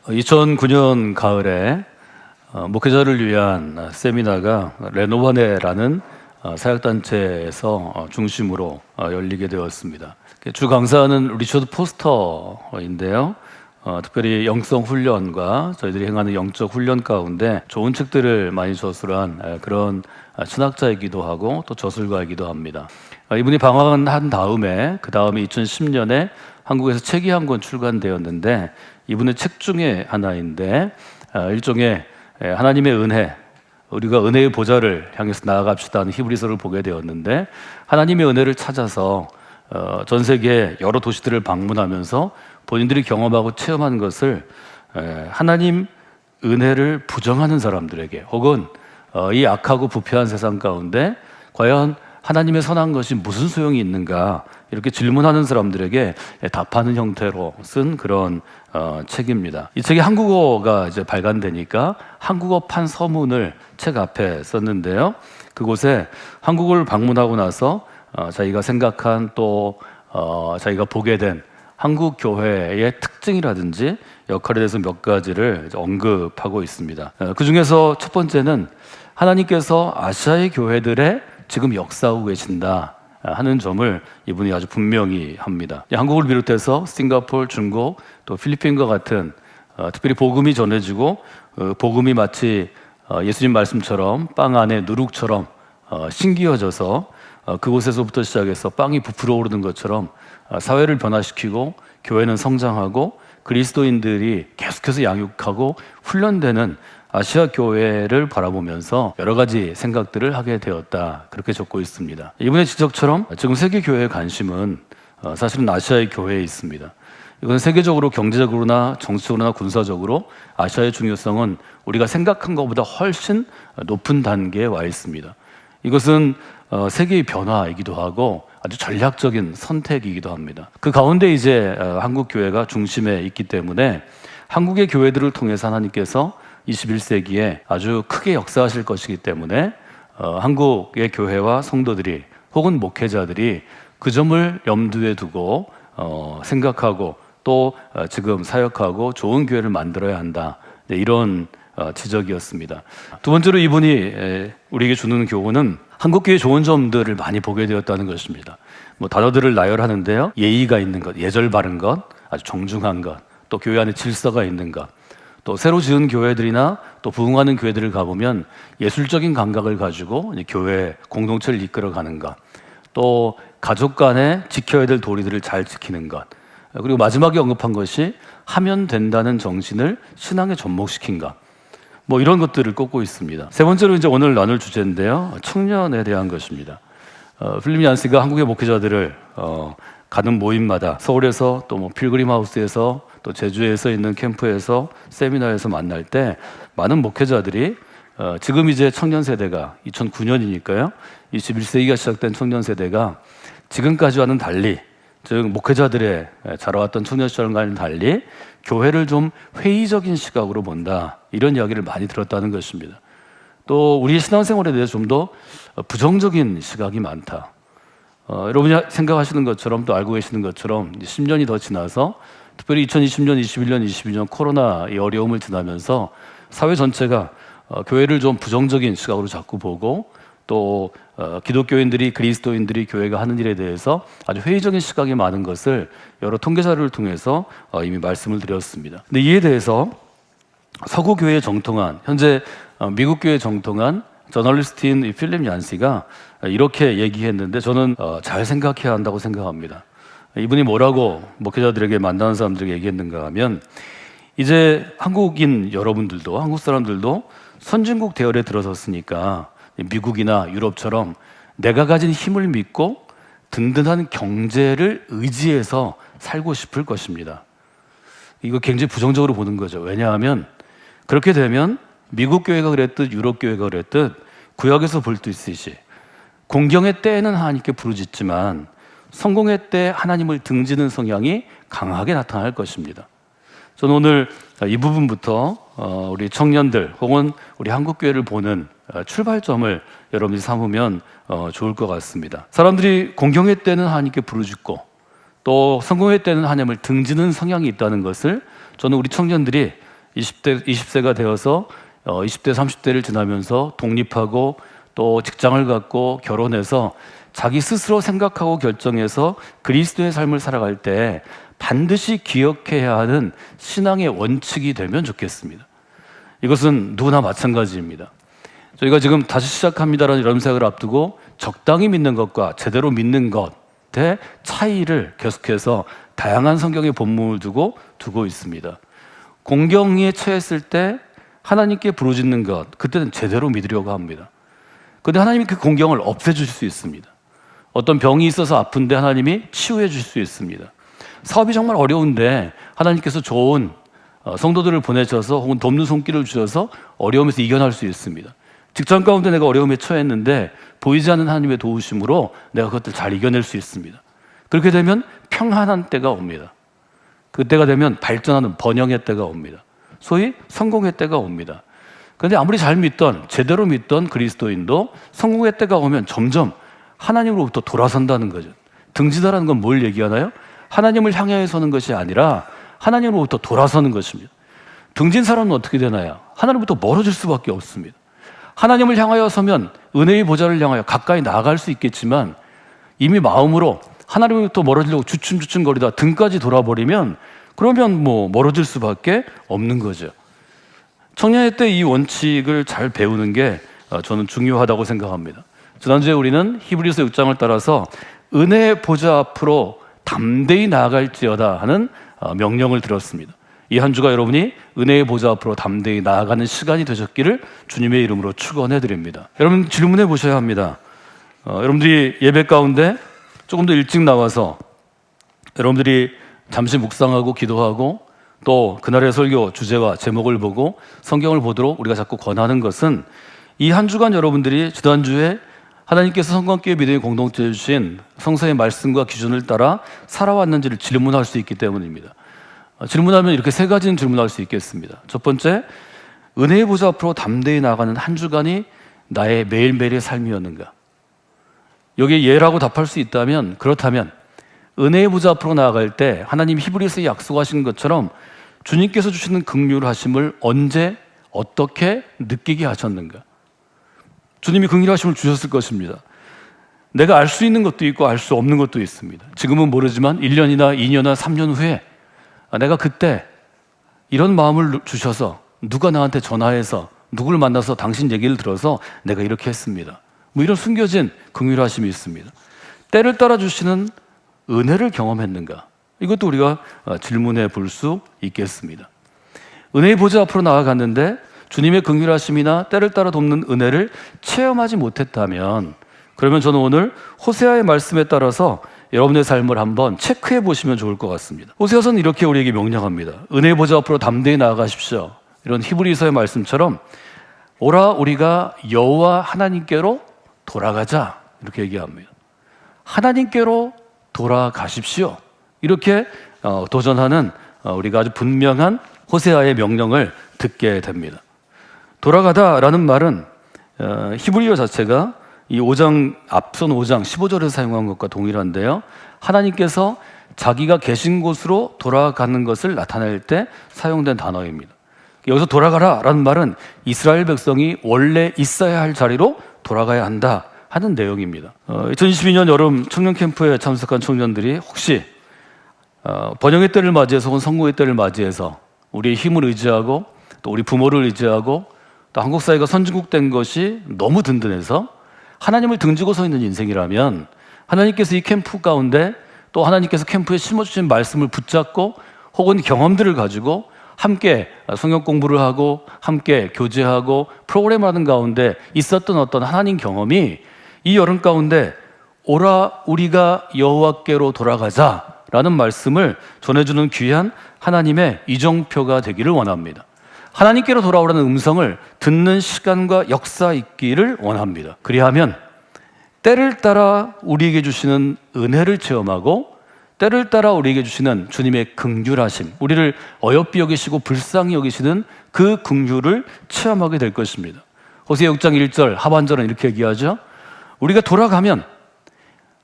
2009년 가을에 목회자를 위한 세미나가 레노바네라는 사역단체에서 중심으로 열리게 되었습니다. 주 강사는 리처드 포스터인데요. 특별히 영성 훈련과 저희들이 행하는 영적 훈련 가운데 좋은 책들을 많이 저술한 그런 신학자이기도 하고 또 저술가이기도 합니다. 이분이 방황한 다음에 그 다음에 2010년에 한국에서 책이 한 권 출간되었는데 이분의 책 중에 하나인데 일종의 하나님의 은혜, 우리가 은혜의 보좌를 향해서 나아갑시다 하는 히브리서를 보게 되었는데 하나님의 은혜를 찾아서 전 세계 여러 도시들을 방문하면서 본인들이 경험하고 체험한 것을 하나님 은혜를 부정하는 사람들에게 혹은 이 악하고 부패한 세상 가운데 과연 하나님의 선한 것이 무슨 소용이 있는가 이렇게 질문하는 사람들에게 답하는 형태로 쓴 그런 책입니다. 이 책이 한국어가 이제 발간되니까 한국어판 서문을 책 앞에 썼는데요. 그곳에 한국을 방문하고 나서 자기가 생각한 또 자기가 보게 된 한국 교회의 특징이라든지 역할에 대해서 몇 가지를 언급하고 있습니다. 그 중에서 첫 번째는 하나님께서 아시아의 교회들의 지금 역사하고 계신다 하는 점을 이분이 아주 분명히 합니다. 한국을 비롯해서 싱가포르, 중국, 또 필리핀과 같은 특별히 복음이 전해지고 복음이 마치 예수님 말씀처럼 빵 안에 누룩처럼 신기어져서 그곳에서부터 시작해서 빵이 부풀어 오르는 것처럼 사회를 변화시키고 교회는 성장하고 그리스도인들이 계속해서 양육하고 훈련되는 아시아 교회를 바라보면서 여러 가지 생각들을 하게 되었다 그렇게 적고 있습니다. 이분의 지적처럼 지금 세계 교회의 관심은 사실은 아시아의 교회에 있습니다. 이건 세계적으로 경제적으로나 정치적으로나 군사적으로 아시아의 중요성은 우리가 생각한 것보다 훨씬 높은 단계에 와 있습니다. 이것은 세계의 변화이기도 하고 아주 전략적인 선택이기도 합니다. 그 가운데 이제 한국 교회가 중심에 있기 때문에 한국의 교회들을 통해서 하나님께서 21세기에 아주 크게 역사하실 것이기 때문에 한국의 교회와 성도들이 혹은 목회자들이 그 점을 염두에 두고 생각하고 또 지금 사역하고 좋은 교회를 만들어야 한다 이런 지적이었습니다. 두 번째로 이분이 우리에게 주는 교훈은 한국 교회의 좋은 점들을 많이 보게 되었다는 것입니다. 단어들을 나열하는데요. 예의가 있는 것, 예절 바른 것, 아주 정중한 것, 또 교회 안에 질서가 있는 것, 또 새로 지은 교회들이나 또 부흥하는 교회들을 가보면 예술적인 감각을 가지고 교회 공동체를 이끌어가는 것, 또 가족 간에 지켜야 될 도리들을 잘 지키는 것, 그리고 마지막에 언급한 것이 하면 된다는 정신을 신앙에 접목시킨 것, 이런 것들을 꼽고 있습니다. 세 번째로 이제 오늘 나눌 주제인데요, 청년에 대한 것입니다. 필립 얀시가 한국의 목회자들을 가는 모임마다 서울에서 또 필그림 하우스에서 또 제주에서 있는 캠프에서 세미나에서 만날 때 많은 목회자들이 지금 이제 청년 세대가 2009년이니까요 21세기가 시작된 청년 세대가 지금까지와는 달리 즉 목회자들의 자라왔던 청년 시절과는 달리 교회를 좀 회의적인 시각으로 본다 이런 이야기를 많이 들었다는 것입니다. 또 우리의 신앙생활에 대해서 좀 더 부정적인 시각이 많다. 여러분이 생각하시는 것처럼 또 알고 계시는 것처럼 10년이 더 지나서 특별히 2020년, 21년, 22년 코로나의 어려움을 지나면서 사회 전체가 교회를 좀 부정적인 시각으로 자꾸 보고 또 기독교인들이 그리스도인들이 교회가 하는 일에 대해서 아주 회의적인 시각이 많은 것을 여러 통계 자료를 통해서 이미 말씀을 드렸습니다. 근데 이에 대해서 서구 교회에 정통한 현재 미국 교회에 정통한 저널리스트인 필립 얀시가 이렇게 얘기했는데 저는 잘 생각해야 한다고 생각합니다. 이분이 뭐라고 목회자들에게 만나는 사람들에게 얘기했는가 하면 이제 한국인 여러분들도 한국 사람들도 선진국 대열에 들어섰으니까 미국이나 유럽처럼 내가 가진 힘을 믿고 든든한 경제를 의지해서 살고 싶을 것입니다. 이거 굉장히 부정적으로 보는 거죠. 왜냐하면 그렇게 되면 미국 교회가 그랬듯 유럽 교회가 그랬듯 구약에서 볼 수 있듯이 공경의 때에는 하나님께 부르짖지만 성공의 때 하나님을 등지는 성향이 강하게 나타날 것입니다. 저는 오늘 이 부분부터 우리 청년들 혹은 우리 한국교회를 보는 출발점을 여러분이 삼으면 좋을 것 같습니다. 사람들이 공경의 때는 하나님께 부르짖고 또 성공의 때는 하나님을 등지는 성향이 있다는 것을 저는 우리 청년들이 20세가 되어서 20대, 30대를 지나면서 독립하고 또 직장을 갖고 결혼해서 자기 스스로 생각하고 결정해서 그리스도의 삶을 살아갈 때 반드시 기억해야 하는 신앙의 원칙이 되면 좋겠습니다. 이것은 누구나 마찬가지입니다. 저희가 지금 다시 시작합니다라는 염색을 앞두고 적당히 믿는 것과 제대로 믿는 것의 차이를 계속해서 다양한 성경의 본문을 두고 있습니다. 공경에 처했을 때 하나님께 부르짖는 것, 그때는 제대로 믿으려고 합니다. 그런데 하나님이 그 공경을 없애주실 수 있습니다. 어떤 병이 있어서 아픈데 하나님이 치유해 주실 수 있습니다. 사업이 정말 어려운데 하나님께서 좋은 성도들을 보내셔서 혹은 돕는 손길을 주셔서 어려움에서 이겨낼 수 있습니다. 직장 가운데 내가 어려움에 처했는데 보이지 않는 하나님의 도우심으로 내가 그것들 잘 이겨낼 수 있습니다. 그렇게 되면 평안한 때가 옵니다. 그때가 되면 발전하는 번영의 때가 옵니다. 소위 성공의 때가 옵니다. 그런데 아무리 잘 믿던, 제대로 믿던 그리스도인도 성공의 때가 오면 점점 하나님으로부터 돌아선다는 거죠. 등지다라는 건 뭘 얘기하나요? 하나님을 향해 서는 것이 아니라 하나님으로부터 돌아서는 것입니다. 등진 사람은 어떻게 되나요? 하나님부터 멀어질 수밖에 없습니다. 하나님을 향하여 서면 은혜의 보좌를 향하여 가까이 나아갈 수 있겠지만 이미 마음으로 하나님부터 멀어지려고 주춤주춤거리다 등까지 돌아버리면 그러면 멀어질 수밖에 없는 거죠. 청년의 때 이 원칙을 잘 배우는 게 저는 중요하다고 생각합니다. 지난주에 우리는 히브리서 6장을 따라서 은혜의 보좌 앞으로 담대히 나아갈지어다 하는 명령을 들었습니다. 이 한 주가 여러분이 은혜의 보좌 앞으로 담대히 나아가는 시간이 되셨기를 주님의 이름으로 축원해 드립니다. 여러분 질문해 보셔야 합니다. 여러분들이 예배 가운데 조금 더 일찍 나와서 여러분들이 잠시 묵상하고 기도하고 또 그날의 설교 주제와 제목을 보고 성경을 보도록 우리가 자꾸 권하는 것은 이 한 주간 여러분들이 지난주에 하나님께서 성관교회 믿음의 공동체에 주신 성서의 말씀과 기준을 따라 살아왔는지를 질문할 수 있기 때문입니다. 질문하면 이렇게 세 가지는 질문할 수 있겠습니다. 첫 번째, 은혜의 보좌 앞으로 담대히 나아가는 한 주간이 나의 매일매일의 삶이었는가? 여기에 예라고 답할 수 있다면, 그렇다면 은혜의 보좌 앞으로 나아갈 때 하나님 히브리서에 약속하신 것처럼 주님께서 주시는 긍휼하심을 언제 어떻게 느끼게 하셨는가? 주님이 긍휼하심을 주셨을 것입니다. 내가 알 수 있는 것도 있고 알 수 없는 것도 있습니다. 지금은 모르지만 1년이나 2년이나 3년 후에 내가 그때 이런 마음을 주셔서 누가 나한테 전화해서 누구를 만나서 당신 얘기를 들어서 내가 이렇게 했습니다. 이런 숨겨진 긍휼하심이 있습니다. 때를 따라 주시는 은혜를 경험했는가? 이것도 우리가 질문해 볼 수 있겠습니다. 은혜의 보좌 앞으로 나아갔는데 주님의 긍휼하심이나 때를 따라 돕는 은혜를 체험하지 못했다면 그러면 저는 오늘 호세아의 말씀에 따라서 여러분의 삶을 한번 체크해 보시면 좋을 것 같습니다. 호세아서는 이렇게 우리에게 명령합니다. 은혜의 보좌 앞으로 담대히 나아가십시오. 이런 히브리서의 말씀처럼 오라 우리가 여호와 하나님께로 돌아가자 이렇게 얘기합니다. 하나님께로 돌아가십시오. 이렇게 도전하는 우리가 아주 분명한 호세아의 명령을 듣게 됩니다. 돌아가다라는 말은 히브리어 자체가 이 5장 앞선 5장 15절에서 사용한 것과 동일한데요. 하나님께서 자기가 계신 곳으로 돌아가는 것을 나타낼 때 사용된 단어입니다. 여기서 돌아가라라는 말은 이스라엘 백성이 원래 있어야 할 자리로 돌아가야 한다 하는 내용입니다. 2022년 여름 청년 캠프에 참석한 청년들이 혹시 번영의 때를 맞이해서 혹은 성공의 때를 맞이해서 우리의 힘을 의지하고 또 우리 부모를 의지하고 또 한국 사회가 선진국 된 것이 너무 든든해서 하나님을 등지고 서 있는 인생이라면 하나님께서 이 캠프 가운데 또 하나님께서 캠프에 심어주신 말씀을 붙잡고 혹은 경험들을 가지고 함께 성경 공부를 하고 함께 교제하고 프로그램을 하는 가운데 있었던 어떤 하나님 경험이 이 여름 가운데 오라 우리가 여호와께로 돌아가자라는 말씀을 전해주는 귀한 하나님의 이정표가 되기를 원합니다. 하나님께로 돌아오라는 음성을 듣는 시간과 역사 있기를 원합니다. 그리하면 때를 따라 우리에게 주시는 은혜를 체험하고 때를 따라 우리에게 주시는 주님의 긍휼하심, 우리를 어여삐 여기시고 불쌍히 여기시는 그 긍휼을 체험하게 될 것입니다. 호세아 6장 1절 하반절은 이렇게 얘기하죠. 우리가 돌아가면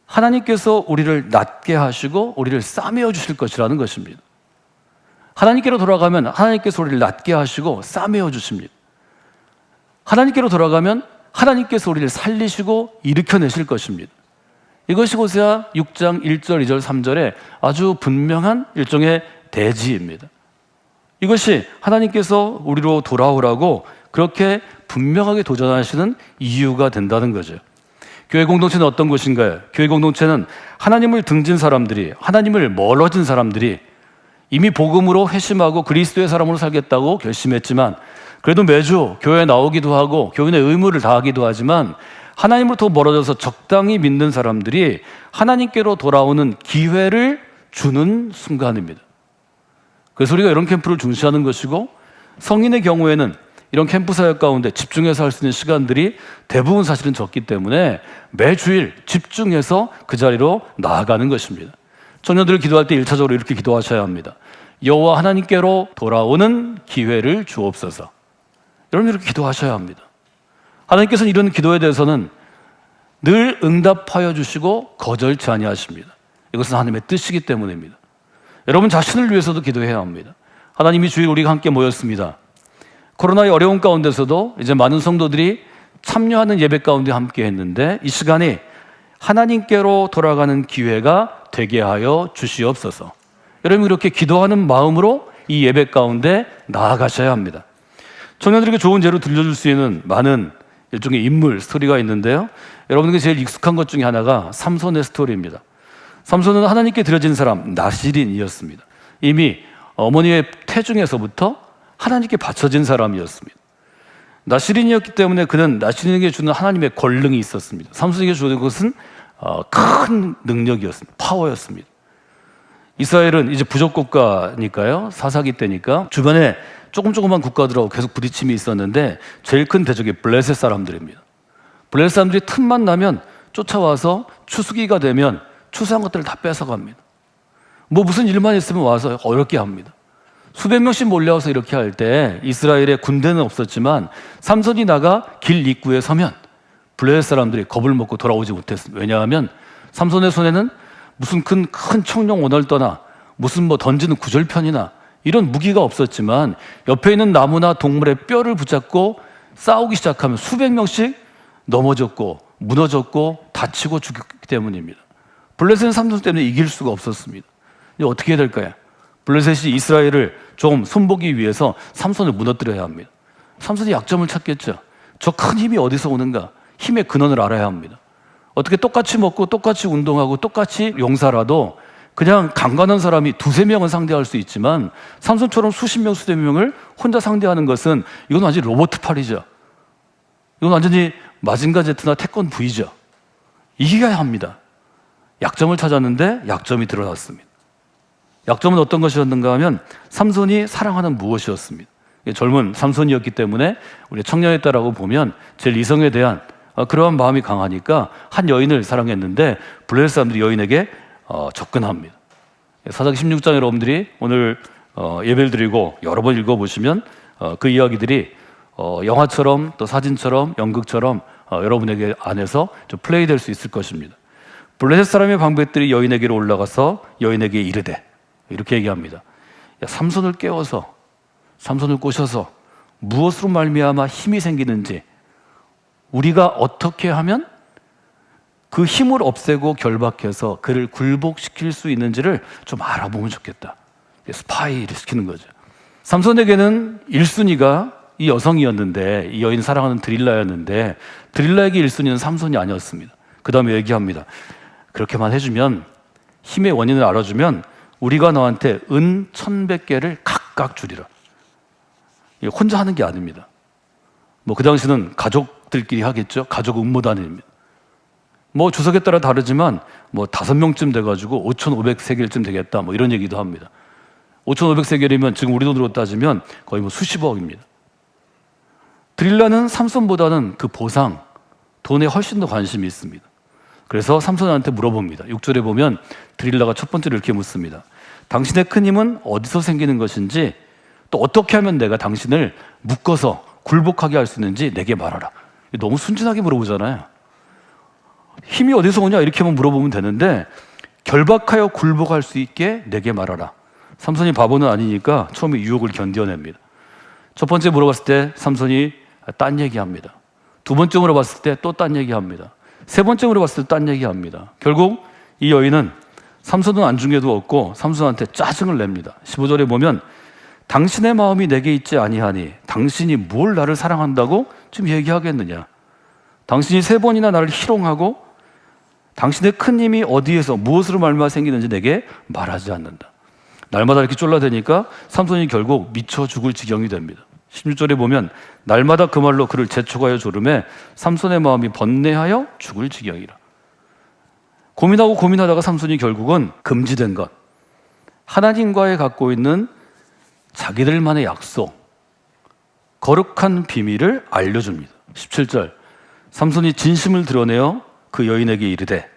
하나님께서 우리를 낮게 하시고 우리를 싸매어 주실 것이라는 것입니다. 하나님께로 돌아가면 하나님께서 우리를 낫게 하시고 싸매어 주십니다. 하나님께로 돌아가면 하나님께서 우리를 살리시고 일으켜내실 것입니다. 이것이 호세아 6장 1절, 2절, 3절에 아주 분명한 일종의 대지입니다. 이것이 하나님께서 우리로 돌아오라고 그렇게 분명하게 도전하시는 이유가 된다는 거죠. 교회 공동체는 어떤 곳인가요? 교회 공동체는 하나님을 등진 사람들이, 하나님을 멀어진 사람들이 이미 복음으로 회심하고 그리스도의 사람으로 살겠다고 결심했지만 그래도 매주 교회에 나오기도 하고 교인의 의무를 다하기도 하지만 하나님으로부터 멀어져서 적당히 믿는 사람들이 하나님께로 돌아오는 기회를 주는 순간입니다. 그래서 우리가 이런 캠프를 중시하는 것이고, 성인의 경우에는 이런 캠프 사역 가운데 집중해서 할 수 있는 시간들이 대부분 사실은 적기 때문에 매주일 집중해서 그 자리로 나아가는 것입니다. 청년들을 기도할 때 1차적으로 이렇게 기도하셔야 합니다. 여호와 하나님께로 돌아오는 기회를 주옵소서. 여러분 이렇게 기도하셔야 합니다. 하나님께서는 이런 기도에 대해서는 늘 응답하여 주시고 거절치 아니하십니다. 이것은 하나님의 뜻이기 때문입니다. 여러분 자신을 위해서도 기도해야 합니다. 하나님이 주일 우리가 함께 모였습니다. 코로나의 어려운 가운데서도 이제 많은 성도들이 참여하는 예배 가운데 함께 했는데 이 시간이 하나님께로 돌아가는 기회가 되게 하여 주시옵소서. 여러분 이렇게 기도하는 마음으로 이 예배 가운데 나아가셔야 합니다. 청년들에게 좋은 예로 들려줄 수 있는 많은 일종의 인물 스토리가 있는데요, 여러분에게 제일 익숙한 것 중에 하나가 삼손의 스토리입니다. 삼손은 하나님께 드려진 사람 나실인이었습니다. 이미 어머니의 태중에서부터 하나님께 바쳐진 사람이었습니다. 나실인이었기 때문에 그는 나실인에게 주는 하나님의 권능이 있었습니다. 삼손에게 주는 것은 큰 능력이었습니다. 파워였습니다. 이스라엘은 이제 부족 국가니까요, 사사기 때니까 주변에 조금만 국가들하고 계속 부딪힘이 있었는데 제일 큰 대적이 블레셋 사람들입니다. 블레셋 사람들이 틈만 나면 쫓아와서 추수기가 되면 추수한 것들을 다 뺏어갑니다. 무슨 일만 있으면 와서 어렵게 합니다. 수백 명씩 몰려와서 이렇게 할 때 이스라엘의 군대는 없었지만 삼손이 나가 길 입구에 서면 블레셋 사람들이 겁을 먹고 돌아오지 못했습니다. 왜냐하면 삼손의 손에는 무슨 큰 청룡 오널떠나 무슨 던지는 구절편이나 이런 무기가 없었지만 옆에 있는 나무나 동물의 뼈를 붙잡고 싸우기 시작하면 수백 명씩 넘어졌고 무너졌고 다치고 죽였기 때문입니다. 블레셋은 삼손 때문에 이길 수가 없었습니다. 이제 어떻게 해야 될까요? 블레셋이 이스라엘을 좀 손보기 위해서 삼손을 무너뜨려야 합니다. 삼손이 약점을 찾겠죠. 저 큰 힘이 어디서 오는가? 힘의 근원을 알아야 합니다. 어떻게 똑같이 먹고 똑같이 운동하고 똑같이 용사라도 그냥 강간한 사람이 두세 명은 상대할 수 있지만 삼손처럼 수십 명, 수백 명을 혼자 상대하는 것은 이건 완전히 로봇팔이죠. 이건 완전히 마징가 제트나 태권 V죠. 이겨야 합니다. 약점을 찾았는데 약점이 드러났습니다. 약점은 어떤 것이었는가 하면 삼손이 사랑하는 무엇이었습니다. 젊은 삼손이었기 때문에 우리 청년에 따라고 보면 제일 이성에 대한 그러한 마음이 강하니까 한 여인을 사랑했는데 블레셋 사람들이 여인에게 접근합니다. 사사기 16장 여러분들이 오늘 예배를 드리고 여러 번 읽어보시면 그 이야기들이 영화처럼 또 사진처럼 연극처럼 여러분에게 안에서 좀 플레이될 수 있을 것입니다. 블레셋 사람의 방백들이 여인에게로 올라가서 여인에게 이르되 이렇게 얘기합니다. 삼손을 깨워서 삼손을 꼬셔서 무엇으로 말미암아 힘이 생기는지 우리가 어떻게 하면 그 힘을 없애고 결박해서 그를 굴복시킬 수 있는지를 좀 알아보면 좋겠다. 스파이를 시키는 거죠. 삼손에게는 1순위가 이 여성이었는데 이 여인 사랑하는 드릴라였는데 드릴라에게 1순위는 삼손이 아니었습니다. 그 다음에 얘기합니다. 그렇게만 해주면 힘의 원인을 알아주면 우리가 너한테 은 1,100개를 각각 주리라. 혼자 하는 게 아닙니다. 그 당시는 가족들끼리 하겠죠. 가족 음모단입니다. 주석에 따라 다르지만 5명쯤 돼가지고 5,500세겔쯤 되겠다 이런 얘기도 합니다. 5,500세겔이면 지금 우리 돈으로 따지면 거의 수십억입니다. 드릴라는 삼손보다는 그 보상, 돈에 훨씬 더 관심이 있습니다. 그래서 삼손한테 물어봅니다. 6절에 보면 드릴라가 첫 번째로 이렇게 묻습니다. 당신의 큰 힘은 어디서 생기는 것인지 또 어떻게 하면 내가 당신을 묶어서 굴복하게 할 수 있는지 내게 말하라. 너무 순진하게 물어보잖아요. 힘이 어디서 오냐 이렇게만 물어보면 되는데 결박하여 굴복할 수 있게 내게 말하라. 삼손이 바보는 아니니까 처음에 유혹을 견뎌냅니다. 첫 번째 물어봤을 때 삼손이 딴 얘기합니다. 두 번째 물어봤을 때 또 딴 얘기합니다. 세 번째 물어봤을 때 딴 얘기합니다. 결국 이 여인은 삼손은 안중에도 없고 삼손한테 짜증을 냅니다. 15절에 보면 당신의 마음이 내게 있지 아니하니 당신이 뭘 나를 사랑한다고 지금 얘기하겠느냐. 당신이 3번이나 나를 희롱하고 당신의 큰 힘이 어디에서 무엇으로 말미암아 생기는지 내게 말하지 않는다. 날마다 이렇게 쫄라대니까 삼손이 결국 미쳐 죽을 지경이 됩니다. 16절에 보면 날마다 그 말로 그를 재촉하여 조름에 삼손의 마음이 번뇌하여 죽을 지경이라. 고민하고 고민하다가 삼손이 결국은 금지된 것, 하나님과의 갖고 있는 자기들만의 약속, 거룩한 비밀을 알려줍니다. 17절, 삼손이 진심을 드러내어 그 여인에게 이르되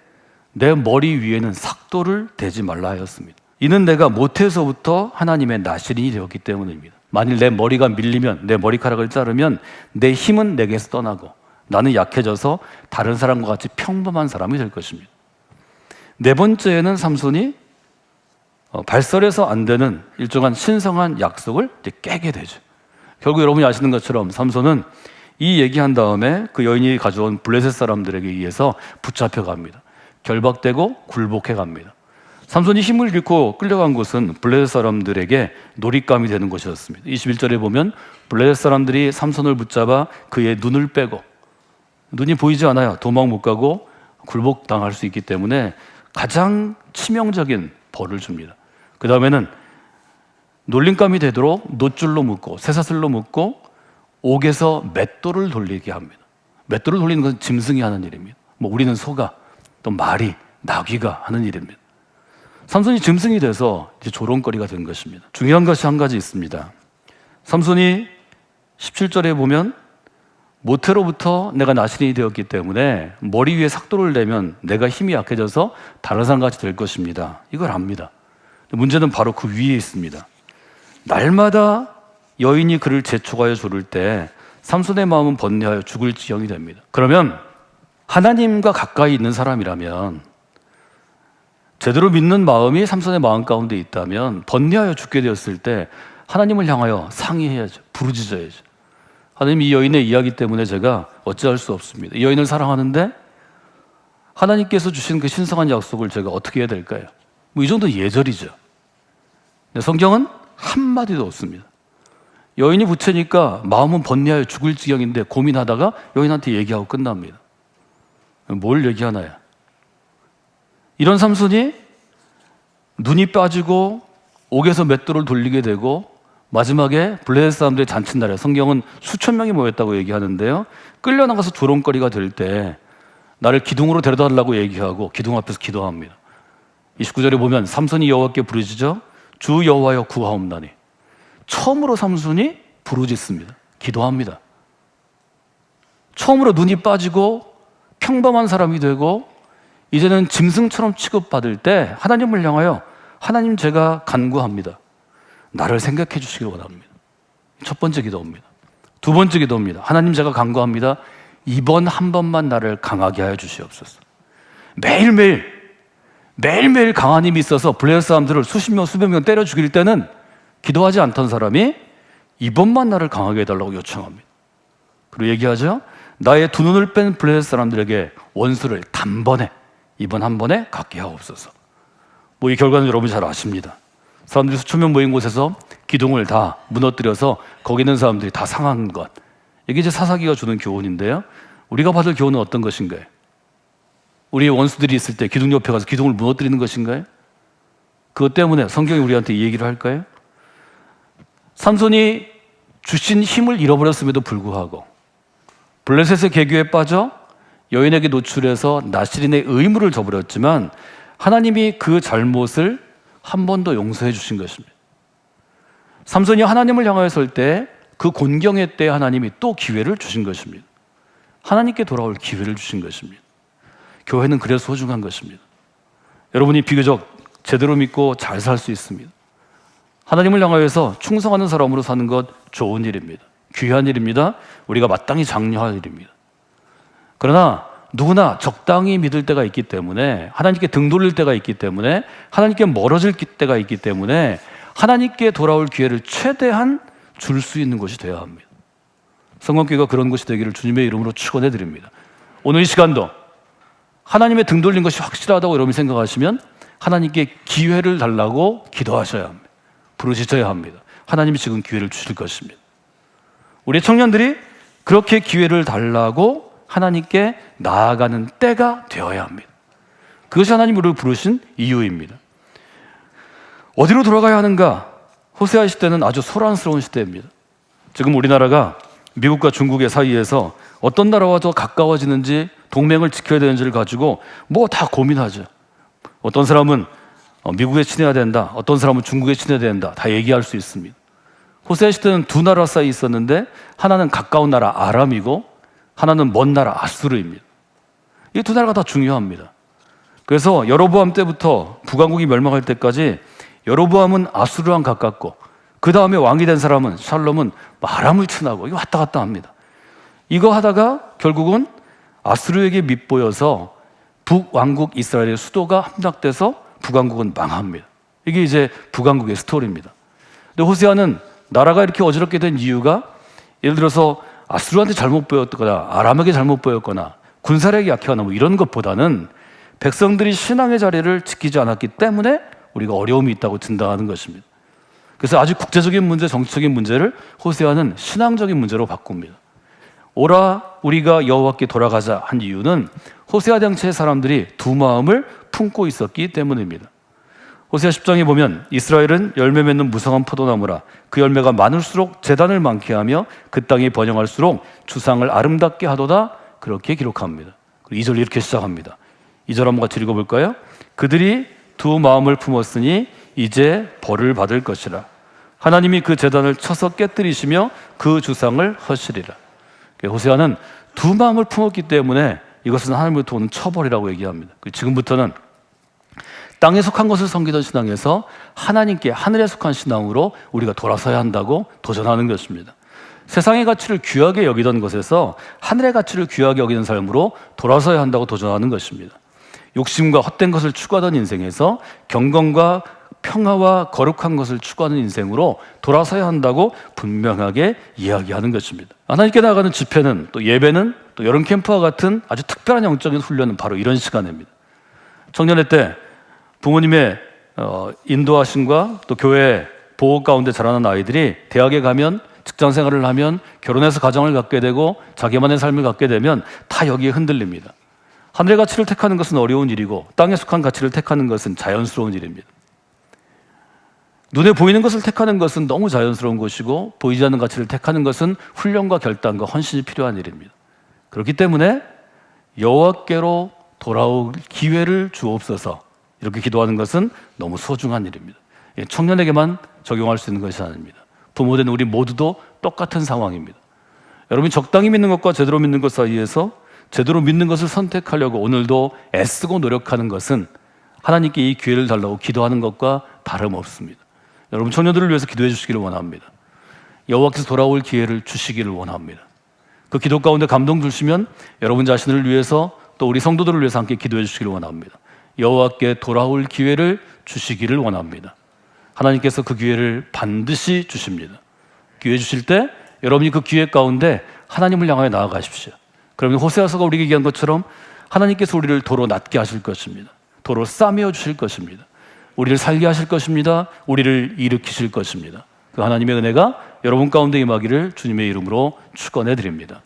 내 머리 위에는 삭도를 대지 말라 하였습니다. 이는 내가 모태에서부터 하나님의 나실인이 되었기 때문입니다. 만일 내 머리가 밀리면, 내 머리카락을 자르면 내 힘은 내게서 떠나고 나는 약해져서 다른 사람과 같이 평범한 사람이 될 것입니다. 네 번째에는 삼손이 발설해서 안 되는 일정한 신성한 약속을 깨게 되죠. 결국 여러분이 아시는 것처럼 삼손은 이 얘기한 다음에 그 여인이 가져온 블레셋 사람들에게 의해서 붙잡혀 갑니다. 결박되고 굴복해 갑니다. 삼손이 힘을 잃고 끌려간 곳은 블레셋 사람들에게 놀잇감이 되는 곳이었습니다. 21절에 보면 블레셋 사람들이 삼손을 붙잡아 그의 눈을 빼고, 눈이 보이지 않아요. 도망 못 가고 굴복당할 수 있기 때문에 가장 치명적인 벌을 줍니다. 그 다음에는 놀림감이 되도록 놋줄로 묶고 쇠사슬로 묶고 옥에서 맷돌을 돌리게 합니다. 맷돌을 돌리는 것은 짐승이 하는 일입니다. 우리는 소가, 또 말이, 나귀가 하는 일입니다. 삼손이 짐승이 돼서 이제 조롱거리가 된 것입니다. 중요한 것이 한 가지 있습니다. 삼손이 17절에 보면 모태로부터 내가 나실인이 되었기 때문에 머리 위에 삭도를 내면 내가 힘이 약해져서 다른 사람같이 될 것입니다. 이걸 압니다. 문제는 바로 그 위에 있습니다. 날마다 여인이 그를 재촉하여 조를 때 삼손의 마음은 번뇌하여 죽을 지경이 됩니다. 그러면 하나님과 가까이 있는 사람이라면, 제대로 믿는 마음이 삼손의 마음 가운데 있다면 번뇌하여 죽게 되었을 때 하나님을 향하여 상의해야죠. 부르짖어야죠. 하나님, 이 여인의 이야기 때문에 제가 어찌할 수 없습니다. 이 여인을 사랑하는데 하나님께서 주신 그 신성한 약속을 제가 어떻게 해야 될까요? 이 정도 예절이죠. 근데 성경은 한마디도 없습니다. 여인이 부채니까 마음은 번뇌하여 죽을 지경인데 고민하다가 여인한테 얘기하고 끝납니다. 뭘 얘기하나요? 이런 삼손이 눈이 빠지고 옥에서 맷돌을 돌리게 되고 마지막에 블레셋 사람들의 잔칫날에, 성경은 수천 명이 모였다고 얘기하는데요, 끌려나가서 조롱거리가 될 때 나를 기둥으로 데려다 달라고 얘기하고 기둥 앞에서 기도합니다. 29절에 보면 삼손이 여호와께 부르짖어 주 여호와여 구하옵나니. 처음으로 삼손이 부르짖습니다. 기도합니다. 처음으로 눈이 빠지고 평범한 사람이 되고 이제는 짐승처럼 취급받을 때 하나님을 향하여, 하나님, 제가 간구합니다. 나를 생각해 주시길 원합니다. 첫 번째 기도입니다. 두 번째 기도입니다. 하나님, 제가 간구합니다. 이번 한 번만 나를 강하게 하여 주시옵소서. 매일매일 강한 힘이 있어서 블레셋 사람들을 수십 명, 수백 명 때려 죽일 때는 기도하지 않던 사람이 이번만 나를 강하게 해달라고 요청합니다. 그리고 얘기하죠. 나의 두 눈을 뺀 블레셋 사람들에게 원수를 단번에, 이번 한 번에 갖게 하옵소서. 이 결과는 여러분이 잘 아십니다. 사람들이 수천 명 모인 곳에서 기둥을 다 무너뜨려서 거기 있는 사람들이 다 상한 것. 이게 이제 사사기가 주는 교훈인데요. 우리가 받을 교훈은 어떤 것인가요? 우리의 원수들이 있을 때 기둥 옆에 가서 기둥을 무너뜨리는 것인가요? 그것 때문에 성경이 우리한테 이 얘기를 할까요? 삼손이 주신 힘을 잃어버렸음에도 불구하고 블레셋의 계교에 빠져 여인에게 노출해서 나실인의 의무를 저버렸지만 하나님이 그 잘못을 한 번 더 용서해 주신 것입니다. 삼손이 하나님을 향하여 설 때 그 곤경의 때에 하나님이 또 기회를 주신 것입니다. 하나님께 돌아올 기회를 주신 것입니다. 교회는 그래서 소중한 것입니다. 여러분이 비교적 제대로 믿고 잘 살 수 있습니다. 하나님을 향하여서 충성하는 사람으로 사는 것 좋은 일입니다. 귀한 일입니다. 우리가 마땅히 장려할 일입니다. 그러나 누구나 적당히 믿을 때가 있기 때문에, 하나님께 등 돌릴 때가 있기 때문에, 하나님께 멀어질 때가 있기 때문에 하나님께 돌아올 기회를 최대한 줄 수 있는 곳이 되어야 합니다. 성공교회가 그런 곳이 되기를 주님의 이름으로 축원해 드립니다. 오늘 이 시간도 하나님의 등 돌린 것이 확실하다고 여러분이 생각하시면 하나님께 기회를 달라고 기도하셔야 합니다. 부르짖어야 합니다. 하나님이 지금 기회를 주실 것입니다. 우리 청년들이 그렇게 기회를 달라고 하나님께 나아가는 때가 되어야 합니다. 그것이 하나님 우리를 부르신 이유입니다. 어디로 돌아가야 하는가? 호세아 시대는 아주 소란스러운 시대입니다. 지금 우리나라가 미국과 중국의 사이에서 어떤 나라와 더 가까워지는지, 동맹을 지켜야 되는지를 가지고 뭐 다 고민하죠. 어떤 사람은 미국에 친해야 된다, 어떤 사람은 중국에 친해야 된다, 다 얘기할 수 있습니다. 호세아 시대는 두 나라 사이에 있었는데 하나는 가까운 나라 아람이고 하나는 먼 나라 아수르입니다. 이 두 나라가 다 중요합니다. 그래서 여로보암 때부터 북왕국이 멸망할 때까지 여로보암은 아수르랑 가깝고 그 다음에 왕이 된 사람은 샬롬은 아람을 친하고 이거 왔다 갔다 합니다. 이거 하다가 결국은 아수르에게 밑보여서 북왕국 이스라엘의 수도가 함락돼서 북왕국은 망합니다. 이게 이제 북왕국의 스토리입니다. 근데 호세아는 나라가 이렇게 어지럽게 된 이유가 예를 들어서 아수르한테 잘못 보였거나 아람에게 잘못 보였거나 군사력이 약해거나 뭐 이런 것보다는 백성들이 신앙의 자리를 지키지 않았기 때문에 우리가 어려움이 있다고 진단하는 것입니다. 그래서 아주 국제적인 문제, 정치적인 문제를 호세아는 신앙적인 문제로 바꿉니다. 오라 우리가 여호와께 돌아가자 한 이유는 호세아 당시의 사람들이 두 마음을 품고 있었기 때문입니다. 호세아 10장에 보면 이스라엘은 열매 맺는 무성한 포도나무라 그 열매가 많을수록 재단을 많게 하며 그 땅이 번영할수록 주상을 아름답게 하도다 그렇게 기록합니다. 2절 이렇게 시작합니다. 2절 한번 같이 읽어볼까요? 그들이 두 마음을 품었으니 이제 벌을 받을 것이라. 하나님이 그 재단을 쳐서 깨뜨리시며 그 주상을 허시리라. 호세아는 두 마음을 품었기 때문에 이것은 하나님으로부터 오는 처벌이라고 얘기합니다. 지금부터는 땅에 속한 것을 섬기던 신앙에서 하나님께 하늘에 속한 신앙으로 우리가 돌아서야 한다고 도전하는 것입니다. 세상의 가치를 귀하게 여기던 것에서 하늘의 가치를 귀하게 여기는 삶으로 돌아서야 한다고 도전하는 것입니다. 욕심과 헛된 것을 추구하던 인생에서 경건과 평화와 거룩한 것을 추구하는 인생으로 돌아서야 한다고 분명하게 이야기하는 것입니다. 하나님께 나아가는 집회는 또 예배는 또 여름 캠프와 같은 아주 특별한 영적인 훈련은 바로 이런 시간입니다. 청년회 때 부모님의 인도하심과 또 교회 보호 가운데 자라는 아이들이 대학에 가면 직장 생활을 하면 결혼해서 가정을 갖게 되고 자기만의 삶을 갖게 되면 다 여기에 흔들립니다. 하늘의 가치를 택하는 것은 어려운 일이고 땅에 속한 가치를 택하는 것은 자연스러운 일입니다. 눈에 보이는 것을 택하는 것은 너무 자연스러운 것이고 보이지 않는 가치를 택하는 것은 훈련과 결단과 헌신이 필요한 일입니다. 그렇기 때문에 여호와께로 돌아올 기회를 주옵소서 이렇게 기도하는 것은 너무 소중한 일입니다. 청년에게만 적용할 수 있는 것이 아닙니다. 부모된 우리 모두도 똑같은 상황입니다. 여러분이 적당히 믿는 것과 제대로 믿는 것 사이에서 제대로 믿는 것을 선택하려고 오늘도 애쓰고 노력하는 것은 하나님께 이 기회를 달라고 기도하는 것과 다름없습니다. 여러분 청년들을 위해서 기도해 주시기를 원합니다. 여호와께서 돌아올 기회를 주시기를 원합니다. 그 기도 가운데 감동 주시면 여러분 자신을 위해서 또 우리 성도들을 위해서 함께 기도해 주시기를 원합니다. 여호와께 돌아올 기회를 주시기를 원합니다. 하나님께서 그 기회를 반드시 주십니다. 기회 주실 때 여러분이 그 기회 가운데 하나님을 향하여 나아가십시오. 그러면 호세아서가 우리에게 얘기한 것처럼 하나님께서 우리를 도로 낮게 하실 것입니다. 도로 싸매어 주실 것입니다. 우리를 살게 하실 것입니다. 우리를 일으키실 것입니다. 그 하나님의 은혜가 여러분 가운데 임하기를 주님의 이름으로 축원해 드립니다.